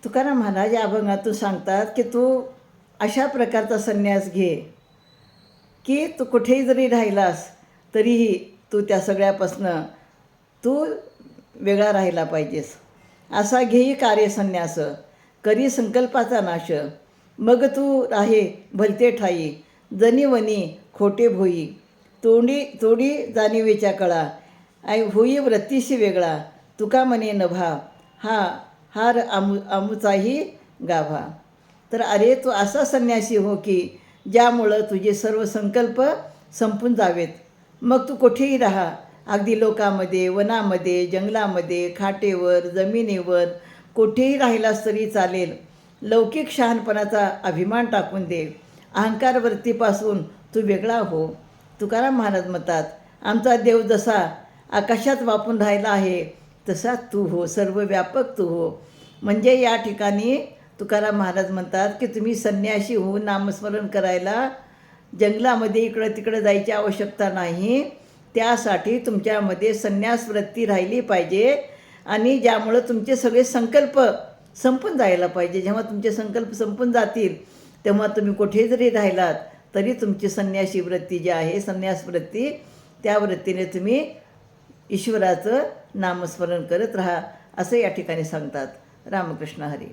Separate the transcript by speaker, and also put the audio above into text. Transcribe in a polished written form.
Speaker 1: तुकाराम महाराज या अभंगातून सांगतात की तू अशा प्रकारचा संन्यास घे की तू कुठेही जरी राहिलास तरीही तू त्या सगळ्यापासनं तू वेगळा राहिला पाहिजेस. असा घेई कार्यसन्यास, करी संकल्पाचा नाश. मग तू राहे भलते ठाई, जनिवनी खोटे भोई. तोडी जाणीवेच्या कळा, होई वृत्तीशी वेगळा. तुका म्हणे नभा, हार आमुचाही गाभा. तर अरे तू असा संन्यासी हो की ज्यामुळं तुझे सर्व संकल्प संपून जावेत. मग तू कुठेही राहा, अगदी लोकामध्ये, वनामध्ये, जंगलामध्ये, खाटेवर, जमिनीवर, कुठेही राहिलास तरी चालेल. लौकिक शहाणपणाचा अभिमान टाकून दे. अहंकारवृत्तीपासून तू वेगळा हो. तुकाराम महाराज म्हणतात, आमचा देव जसा आकाशात वापून राहिला आहे तसा तू हो, सर्वव्यापक तू हो. म्हणजे या ठिकाणी तुकाराम महाराज म्हणतात की तुम्ही संन्यासी होऊन नामस्मरण करायला जंगलामध्ये इकडं तिकडं जायची आवश्यकता नाही. त्यासाठी तुमच्यामध्ये संन्यास वृत्ती राहिली पाहिजे आणि ज्यामुळं तुमचे सगळे संकल्प संपून जायला पाहिजे. जेव्हा तुमचे संकल्प संपून जातील तेव्हा तुम्ही कुठेही जरी राहिलात तरी तुमची संन्यासी वृत्ती जी आहे, संन्यास वृत्ती, त्या वृत्तीने तुम्ही ईश्वराचं नामस्मरण करत राहा असं या ठिकाणी सांगतात. रामकृष्ण हरी.